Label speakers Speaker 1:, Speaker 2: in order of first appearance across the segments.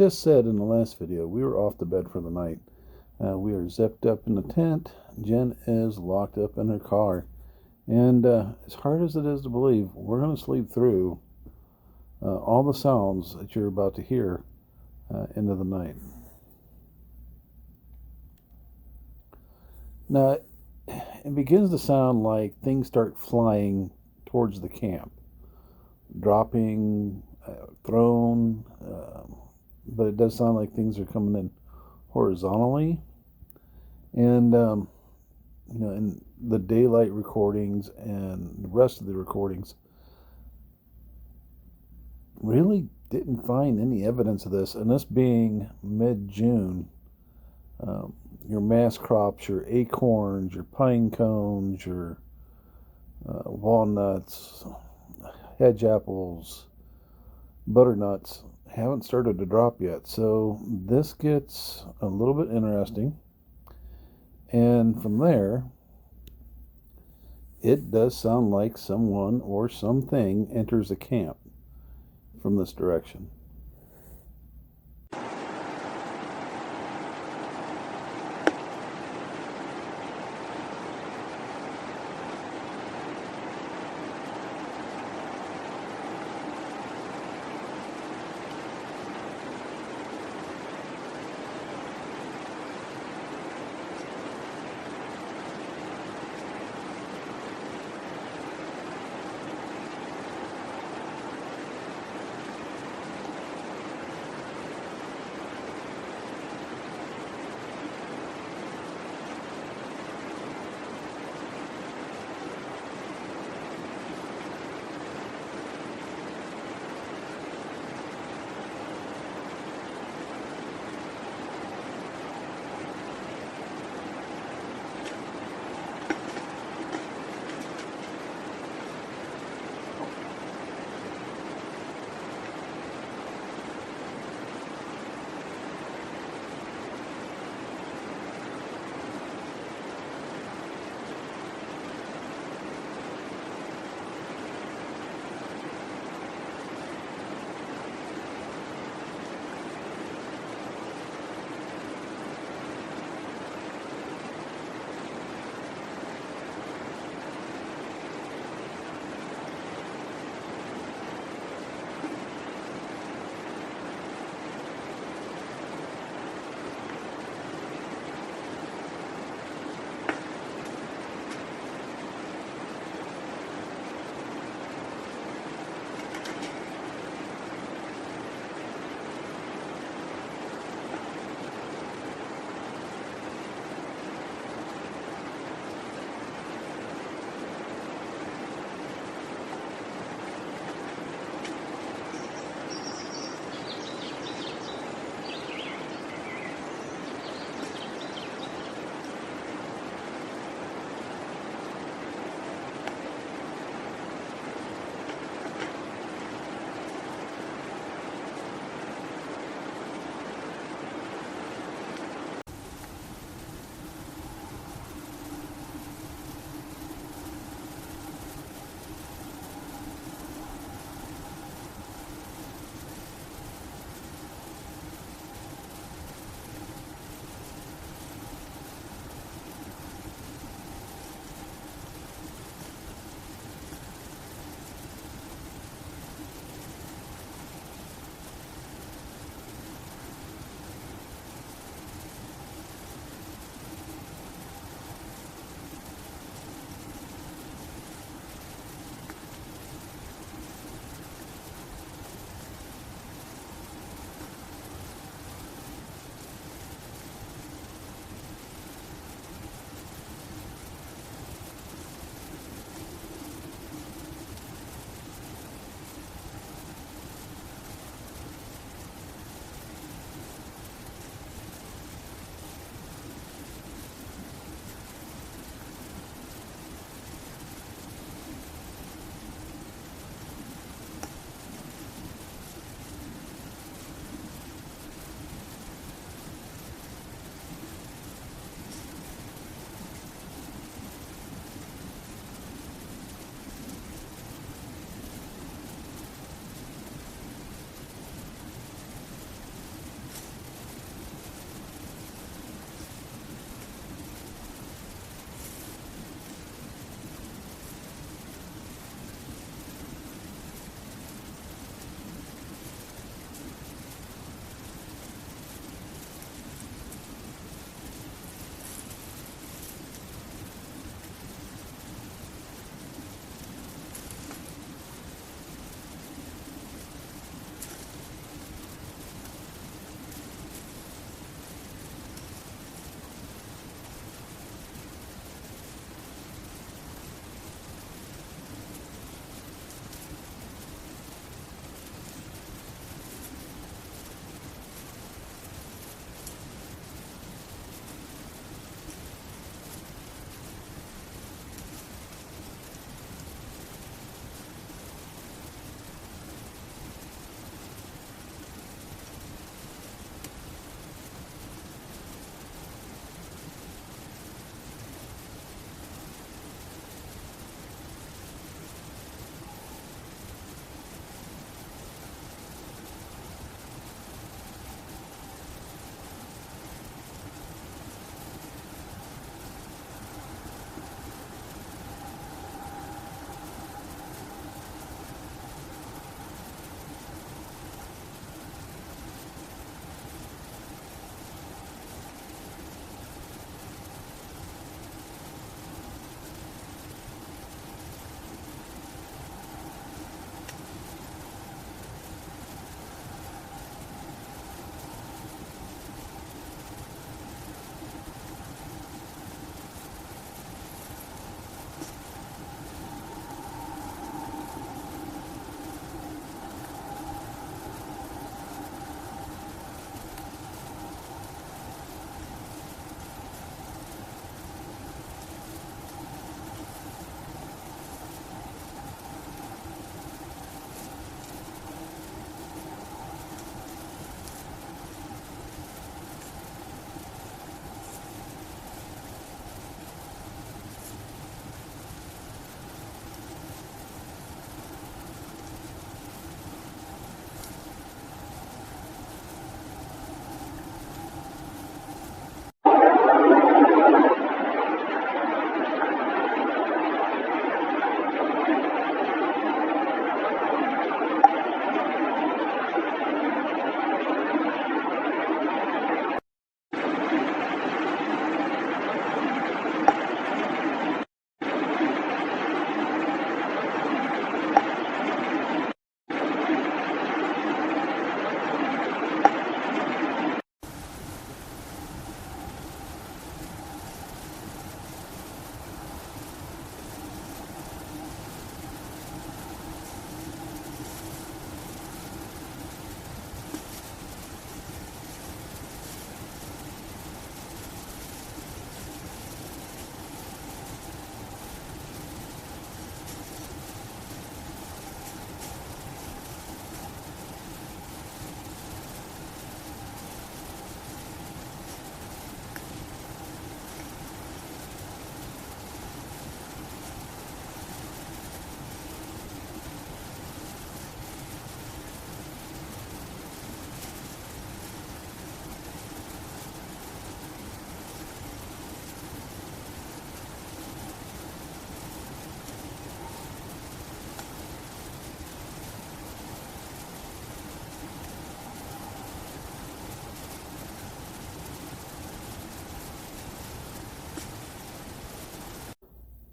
Speaker 1: just said in the last video, we were off to bed for the night. We are zipped up in the tent. Jen is locked up in her car. And as hard as it is to believe, we're going to sleep through all the sounds that you're about to hear into the night. Now, it begins to sound like things start flying towards the camp, dropping, thrown, but it does sound like things are coming in horizontally. And in the daylight recordings and the rest of the recordings, really didn't find any evidence of this. And this being mid-June, your mass crops, your acorns, your pine cones, your walnuts, hedge apples, butternuts haven't started to drop yet. So this gets a little bit interesting. And from there, it does sound like someone or something enters the camp from this direction.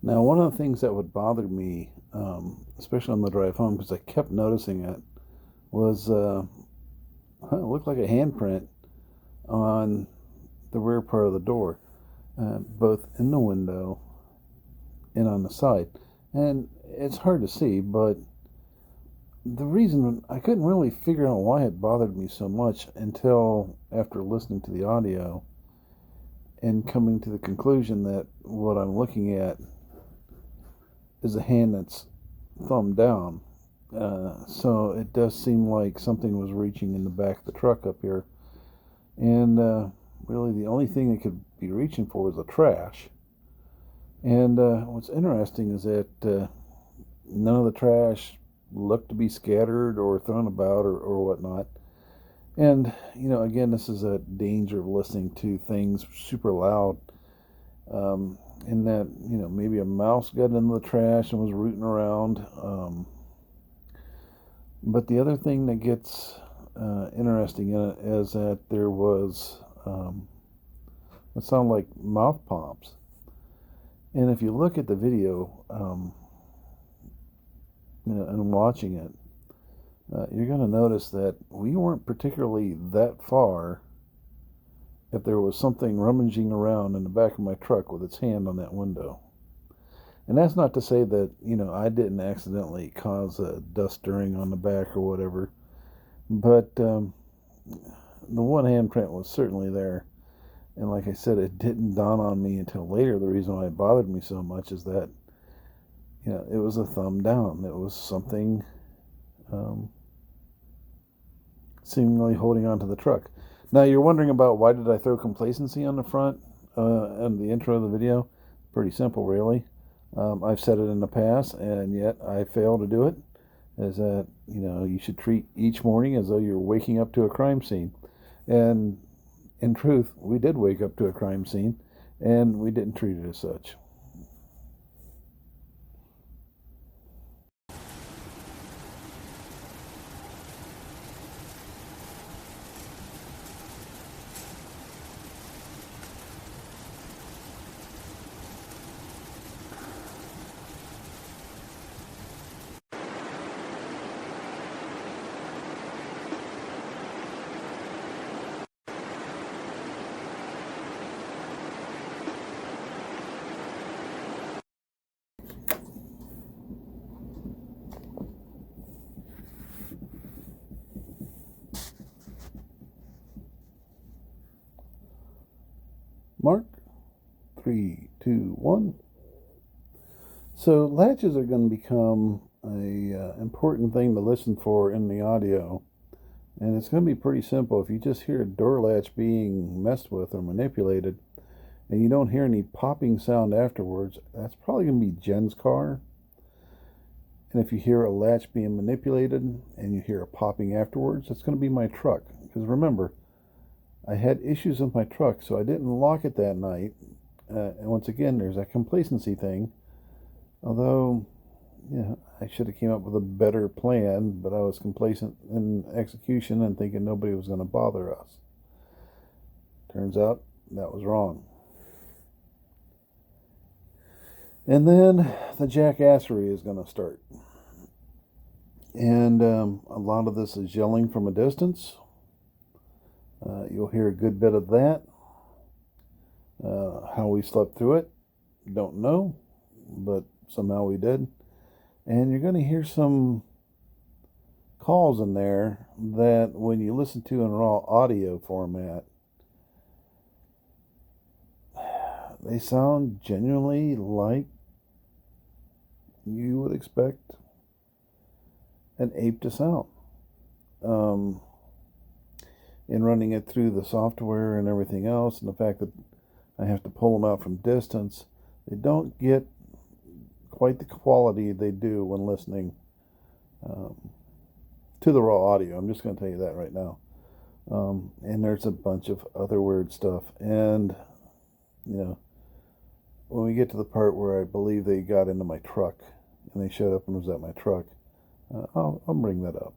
Speaker 1: Now, one of the things that would bother me, especially on the drive home, because I kept noticing it, was it looked like a handprint on the rear part of the door, both in the window and on the side. And it's hard to see, but the reason I couldn't really figure out why it bothered me so much until after listening to the audio and coming to the conclusion that what I'm looking at is a hand that's thumb down. So it does seem like something was reaching in the back of the truck up here. And really, the only thing it could be reaching for was the trash. And what's interesting is that none of the trash looked to be scattered or thrown about or whatnot. And, again, this is a danger of listening to things super loud. In that, maybe a mouse got into the trash and was rooting around. But the other thing that gets interesting in it is that there was what sounded like mouth pops. And if you look at the video, and watching it, you're going to notice that we weren't particularly that far if there was something rummaging around in the back of my truck with its hand on that window. And that's not to say that, I didn't accidentally cause a dust stirring on the back or whatever. But the one handprint was certainly there. And like I said, it didn't dawn on me until later. The reason why it bothered me so much is that, it was a thumb down. It was something seemingly holding onto the truck. Now, you're wondering about why did I throw complacency on the front and the intro of the video? Pretty simple, really. I've said it in the past, and yet I fail to do it. Is that, you should treat each morning as though you're waking up to a crime scene. And in truth, we did wake up to a crime scene, and we didn't treat it as such. Mark, 3, 2, 1. So latches are going to become a important thing to listen for in the audio, and it's going to be pretty simple. If you just hear a door latch being messed with or manipulated, and you don't hear any popping sound afterwards, that's probably going to be Jen's car. And if you hear a latch being manipulated and you hear a popping afterwards, that's going to be my truck. Because remember, I had issues with my truck, so I didn't lock it that night. And once again, there's that complacency thing. Although, I should have came up with a better plan, but I was complacent in execution and thinking nobody was going to bother us. Turns out that was wrong. And then the jackassery is going to start. And a lot of this is yelling from a distance. You'll hear a good bit of that. How we slept through it, don't know, but somehow we did. And you're going to hear some calls in there that when you listen to in raw audio format, they sound genuinely like you would expect an ape to sound. In running it through the software and everything else, and the fact that I have to pull them out from distance, they don't get quite the quality they do when listening to the raw audio. I'm just going to tell you that right now. And there's a bunch of other weird stuff. And, when we get to the part where I believe they got into my truck and they showed up and was at my truck, I'll bring that up.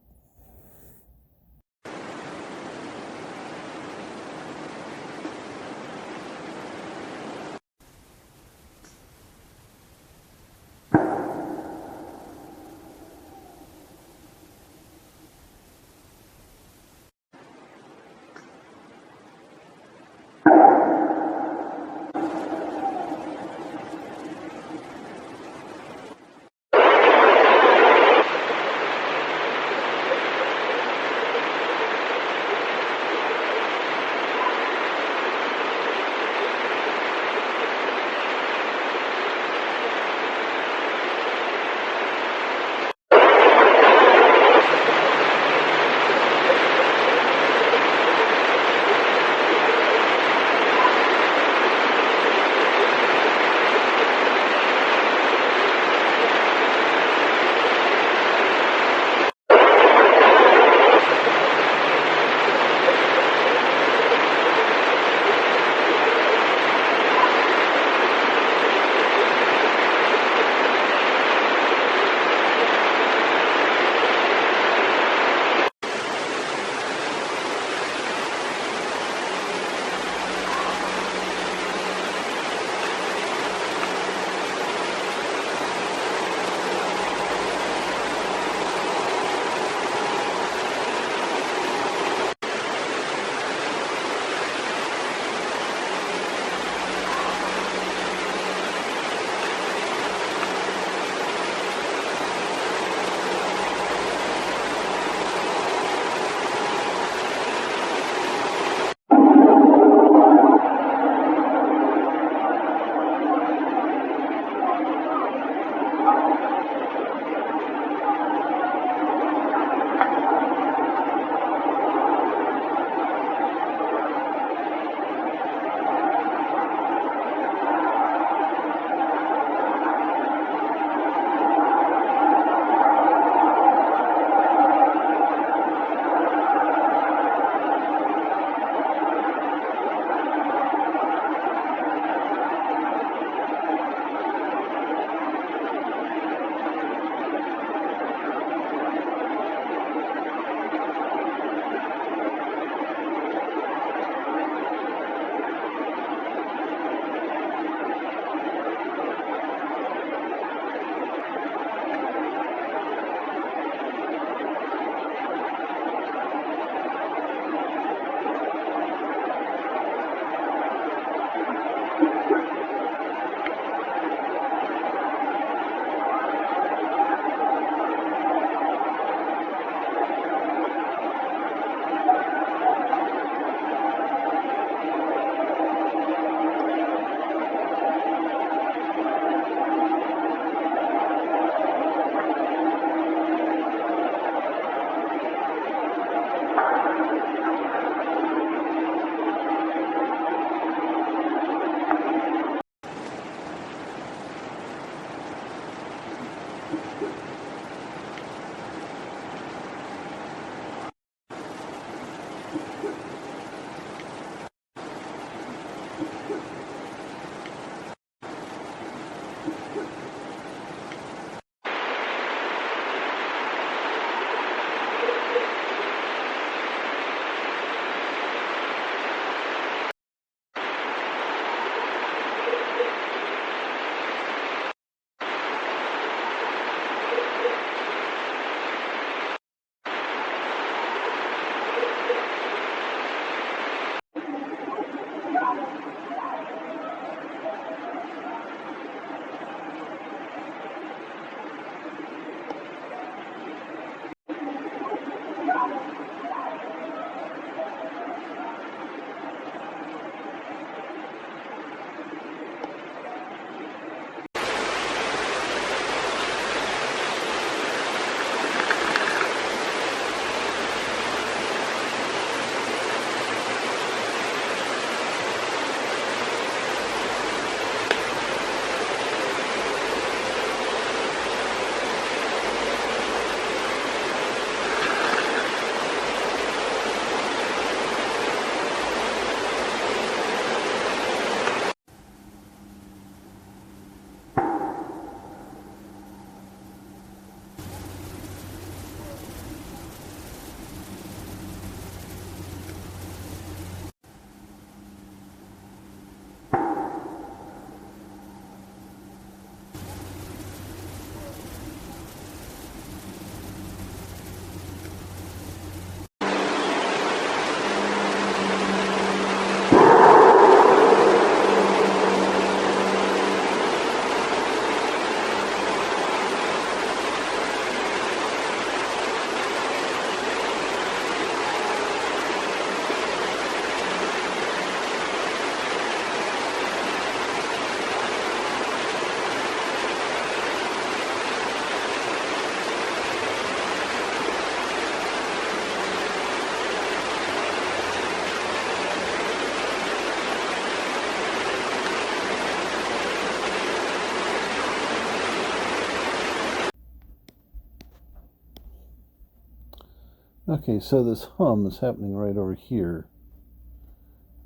Speaker 1: Okay, so this hum is happening right over here.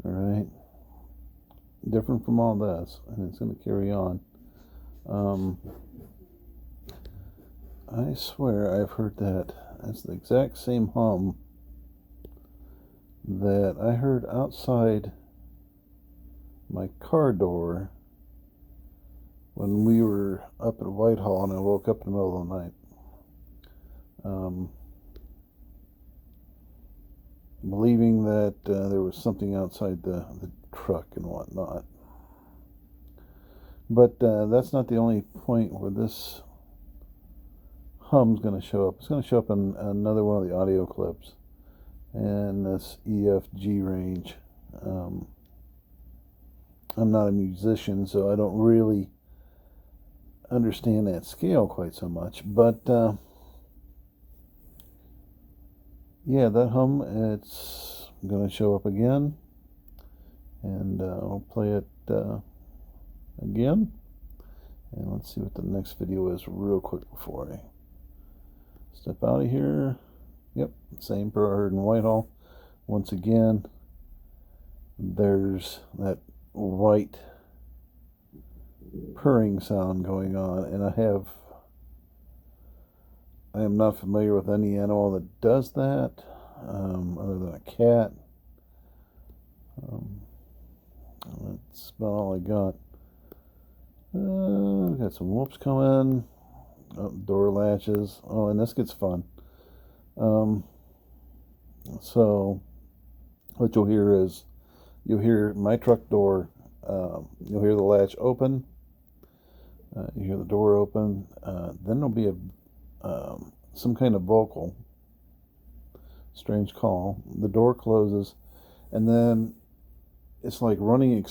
Speaker 1: All right, different from all this, and it's going to carry on. I swear I've heard that. That's the exact same hum that I heard outside my car door when we were up at Whitehall and I woke up in the middle of the night. Believing that there was something outside the truck and whatnot. But that's not the only point where this hum's going to show up. It's going to show up in another one of the audio clips in this EFG range. I'm not a musician, so I don't really understand that scale quite so much. But yeah, that hum, it's going to show up again. And I'll play it again. And let's see what the next video is real quick before I step out of here. Yep, same per I heard in Whitehall. Once again, there's that white purring sound going on, and I am not familiar with any animal that does that, other than a cat. That's about all I got. We got some whoops coming. Oh, door latches. Oh, and this gets fun. So what you'll hear is you'll hear my truck door. You'll hear the latch open. You hear the door open. Then there'll be some kind of vocal. Strange call. The door closes, and then it's like running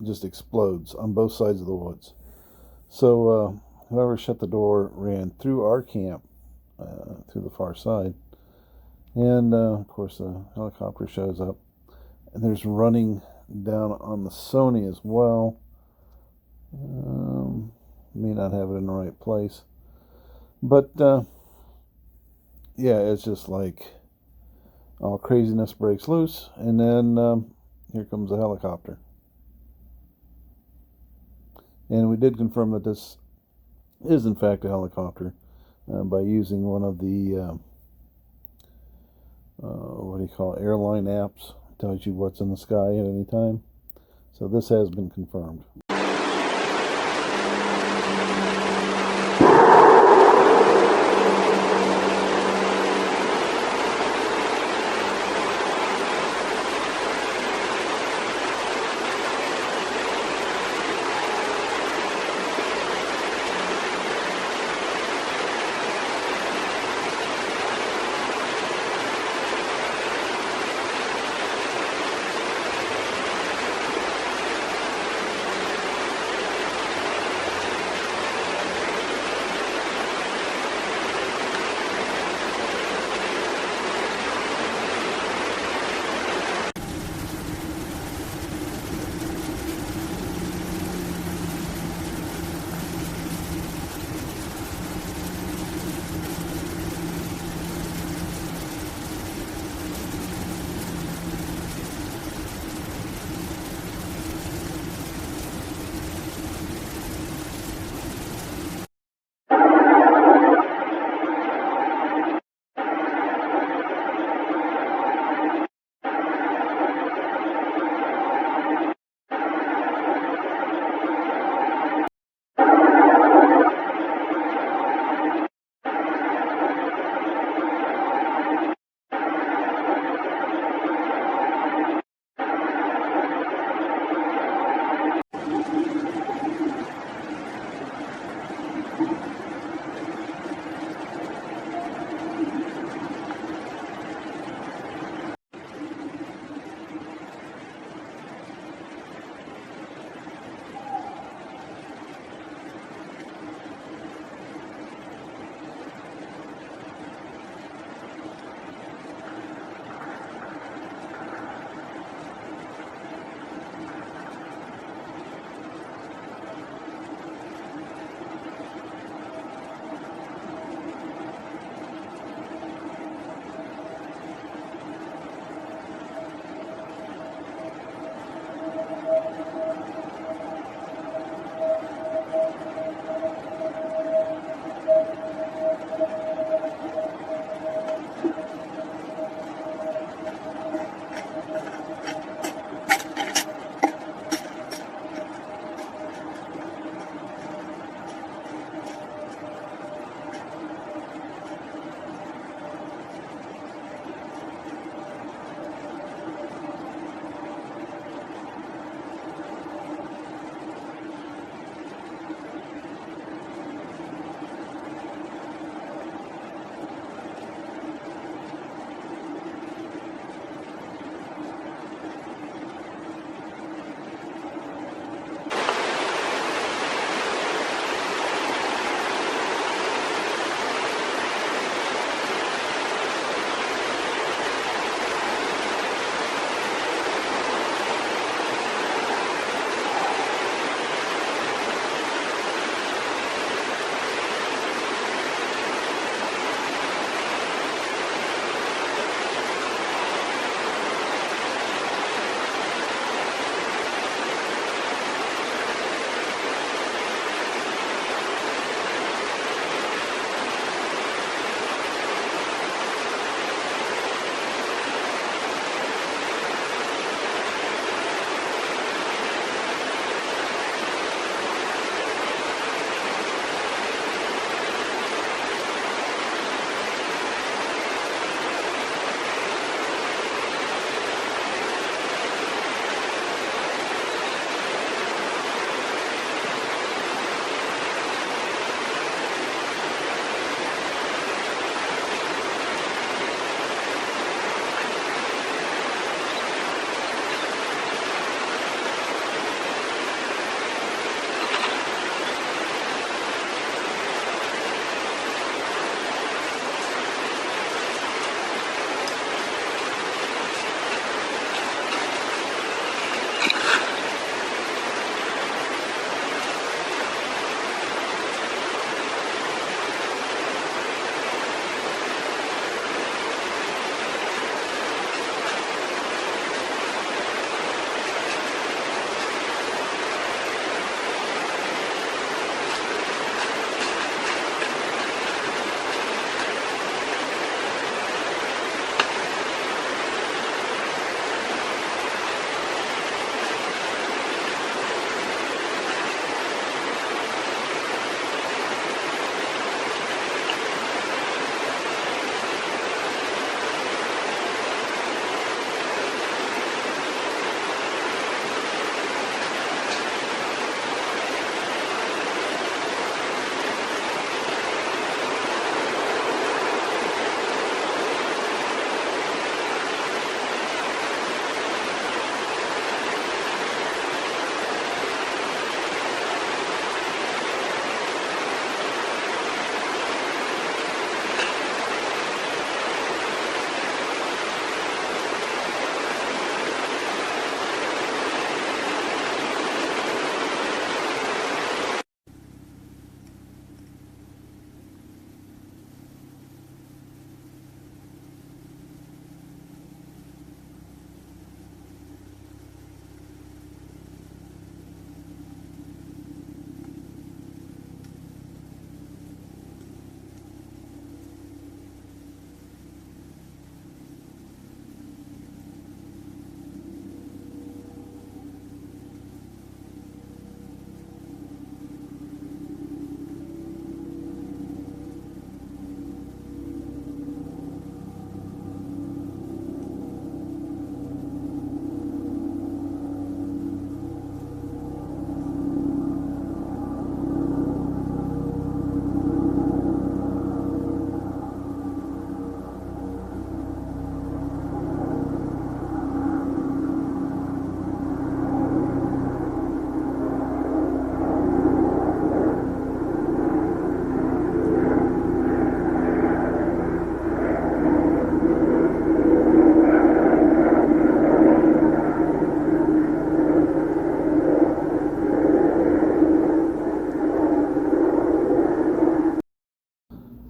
Speaker 1: just explodes on both sides of the woods. So whoever shut the door ran through our camp, through the far side. And of course the helicopter shows up. And there's running down on the Sony as well. May not have it in the right place. But yeah, it's just like all craziness breaks loose, and then here comes a helicopter. And we did confirm that this is, in fact, a helicopter by using one of the, what do you call it, airline apps. It tells you what's in the sky at any time. So this has been confirmed.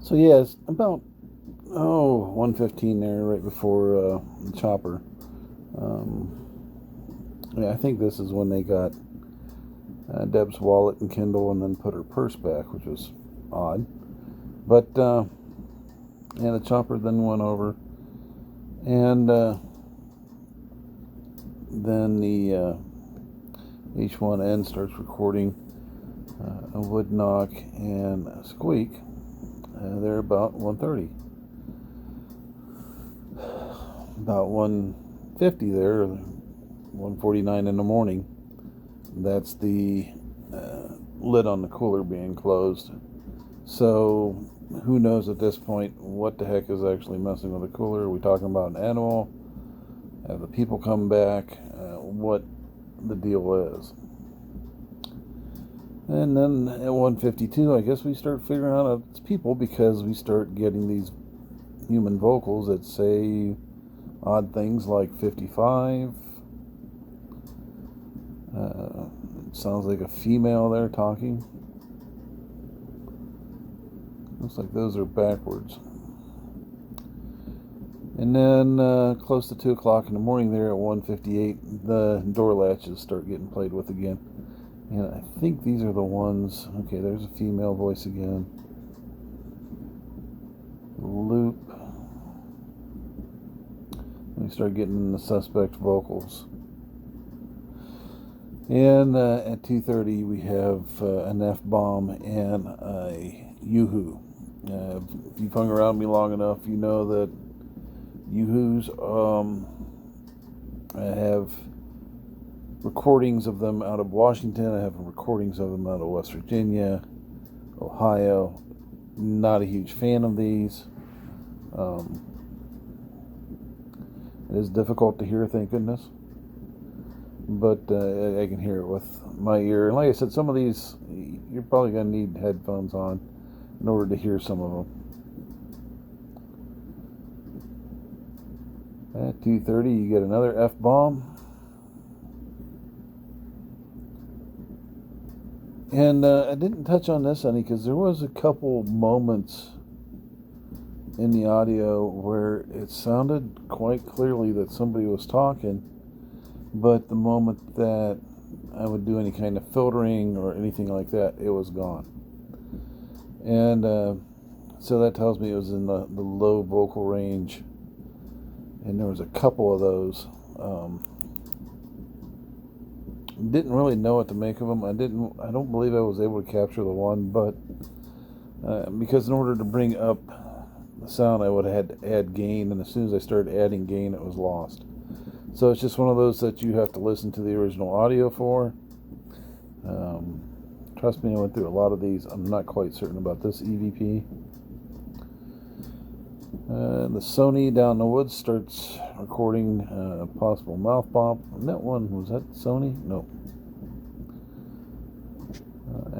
Speaker 1: So yeah, it's about 1:15 there, right before the chopper. Um, yeah, I think this is when they got Deb's wallet and Kindle, and then put her purse back, which was odd. But yeah, the chopper then went over, and then the H1N starts recording a wood knock and a squeak. They're about 1:30. About 1:50 there, 1:49 in the morning. That's the lid on the cooler being closed. So who knows at this point what the heck is actually messing with the cooler? Are we talking about an animal? Have the people come back? What the deal is? And then at 1:52, I guess we start figuring out it's people, because we start getting these human vocals that say odd things like 55. It sounds like a female there talking. Looks like those are backwards. And then close to 2 o'clock in the morning there at 1:58, the door latches start getting played with again. And I think these are the ones. Okay, there's a female voice again. Loop. We start getting the suspect vocals. And at 2:30 we have an F-bomb and a yoo-hoo. If you've hung around me long enough, you know that yoo-hoos, I have recordings of them out of Washington. I have recordings of them out of West Virginia, Ohio. Not a huge fan of these. It is difficult to hear, thank goodness. But I can hear it with my ear. And like I said, some of these, you're probably going to need headphones on in order to hear some of them. At 2:30, you get another F-bomb. And I didn't touch on this any, because there was a couple moments in the audio where it sounded quite clearly that somebody was talking, but the moment that I would do any kind of filtering or anything like that, it was gone. And so that tells me it was in the low vocal range, and there was a couple of those. Didn't really know what to make of them. I don't believe I was able to capture the one, but because in order to bring up the sound, I would have had to add gain, and as soon as I started adding gain, it was lost. So it's just one of those that you have to listen to the original audio for. Trust me, I went through a lot of these. I'm not quite certain about this EVP. The Sony down in the woods starts recording a possible mouth pop. And that one, was that Sony? No.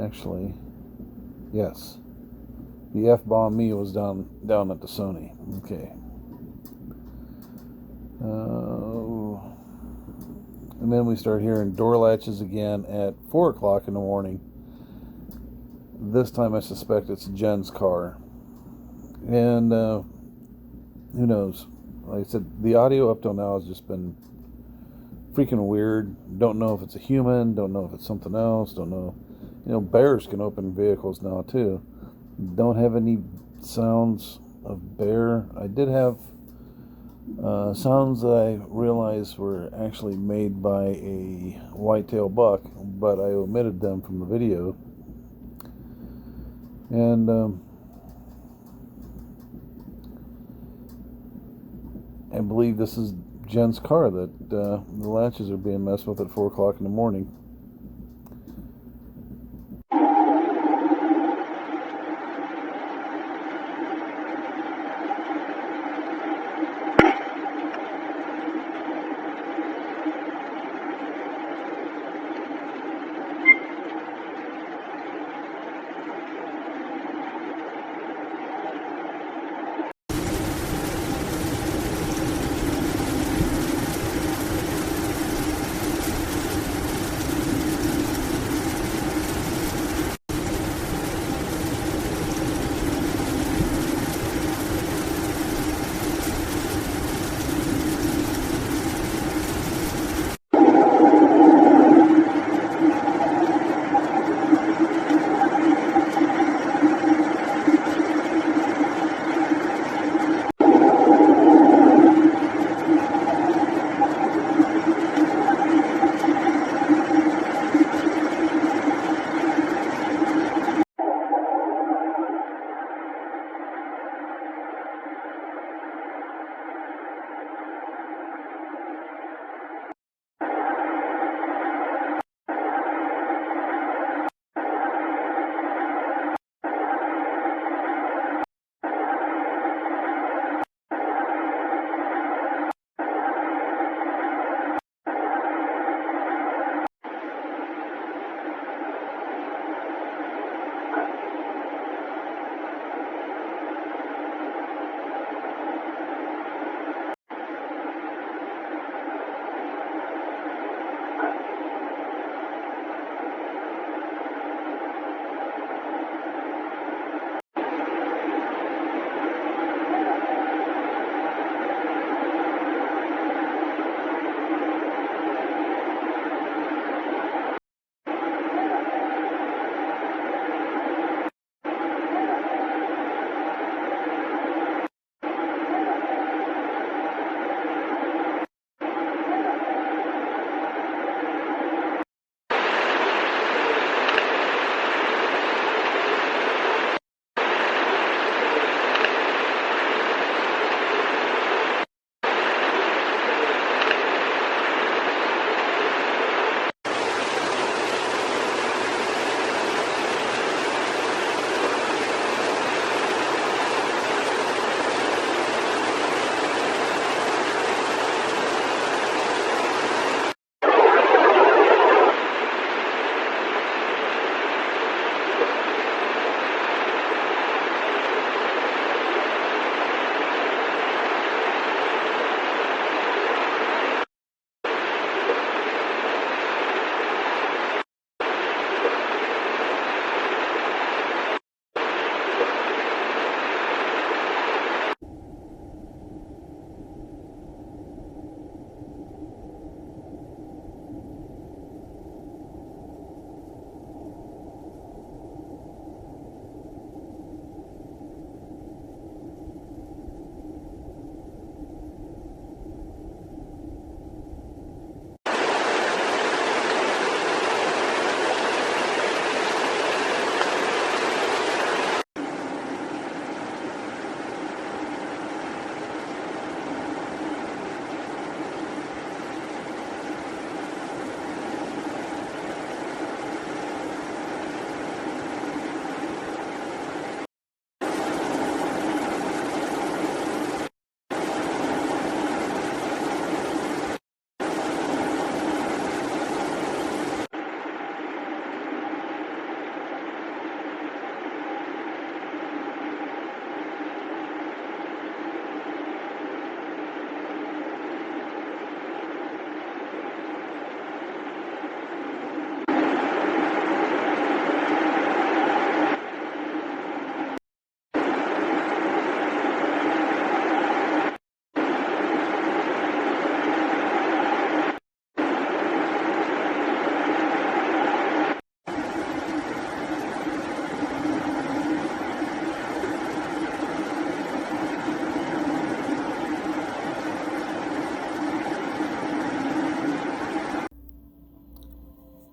Speaker 1: Actually, yes. The F-bomb me was down at the Sony. Okay. And then we start hearing door latches again at 4 o'clock in the morning. This time I suspect it's Jen's car. And who knows? Like I said, the audio up till now has just been freaking weird. Don't know if it's a human. Don't know if it's something else. Don't know. Bears can open vehicles now too. Don't have any sounds of bear. I did have sounds that I realized were actually made by a whitetail buck, but I omitted them from the video. And I believe this is Jen's car that the latches are being messed with at 4 o'clock in the morning.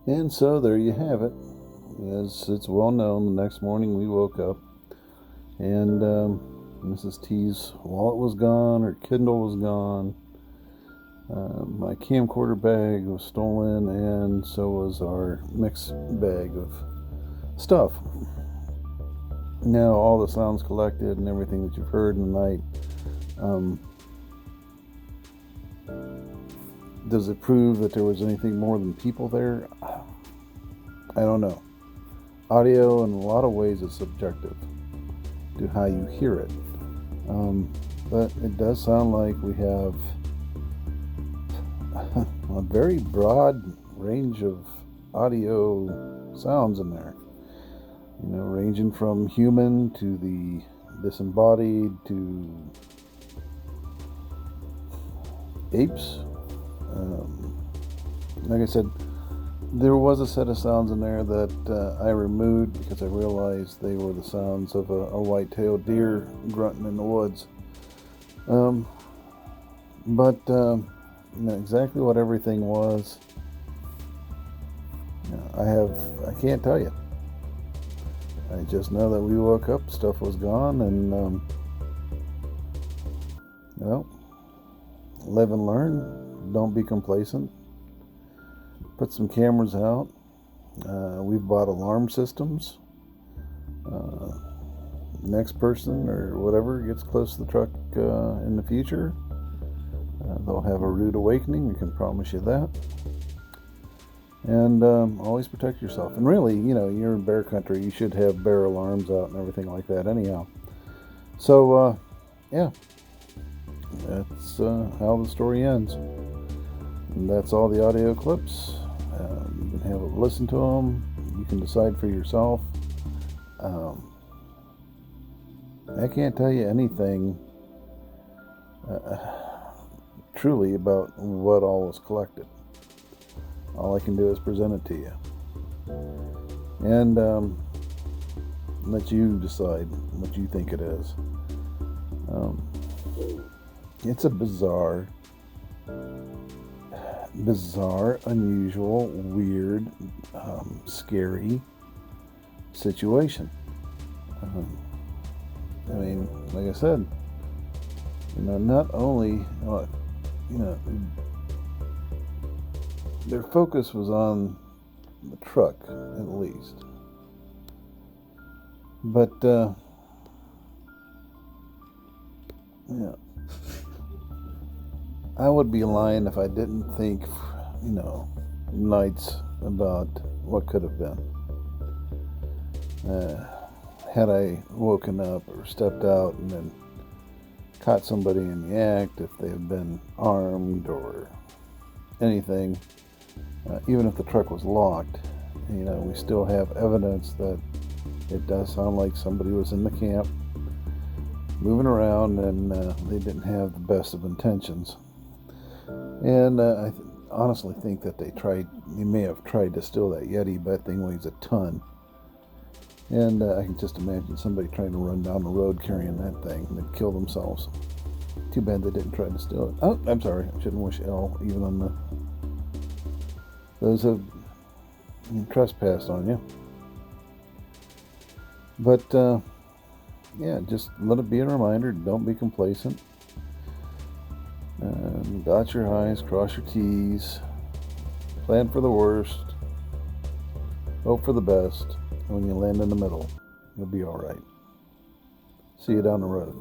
Speaker 1: And so there you have it. As it's well known, the next morning we woke up and Mrs. T's wallet was gone, her Kindle was gone, my camcorder bag was stolen, and so was our mixed bag of stuff. Now all the sounds collected and everything that you've heard in the night, does it prove that there was anything more than people there? I don't know. Audio, in a lot of ways, is subjective to how you hear it. But it does sound like we have a very broad range of audio sounds in there. Ranging from human to the disembodied to apes. Like I said, there was a set of sounds in there that I removed because I realized they were the sounds of a white-tailed deer grunting in the woods. But exactly what everything was, I can't tell you. I just know that we woke up, stuff was gone, and live and learn. Don't be complacent. Put some cameras out. We've bought alarm systems. Next person or whatever gets close to the truck in the future, they'll have a rude awakening. We can promise you that. And always protect yourself. And really, you're in bear country. You should have bear alarms out and everything like that anyhow. So, yeah. That's how the story ends. And that's all the audio clips. You can have a listen to them. You can decide for yourself. I can't tell you anything truly about what all was collected. All I can do is present it to you. And let you decide what you think it is. It's a bizarre, unusual, weird, scary situation. Like I said, not only, their focus was on the truck, at least. But, I would be lying if I didn't think, nights about what could have been. Had I woken up or stepped out and then caught somebody in the act, if they had been armed or anything, even if the truck was locked, we still have evidence that it does sound like somebody was in the camp moving around, and they didn't have the best of intentions. And I honestly think that they may have tried to steal that Yeti, but that thing weighs a ton. And I can just imagine somebody trying to run down the road carrying that thing and they'd kill themselves. Too bad they didn't try to steal it. Oh, I'm sorry. I shouldn't wish ill even on those who have trespassed on you. But, just let it be a reminder. Don't be complacent. Dot your I's, cross your T's. Plan for the worst. Hope for the best. And when you land in the middle, you'll be all right. See you down the road.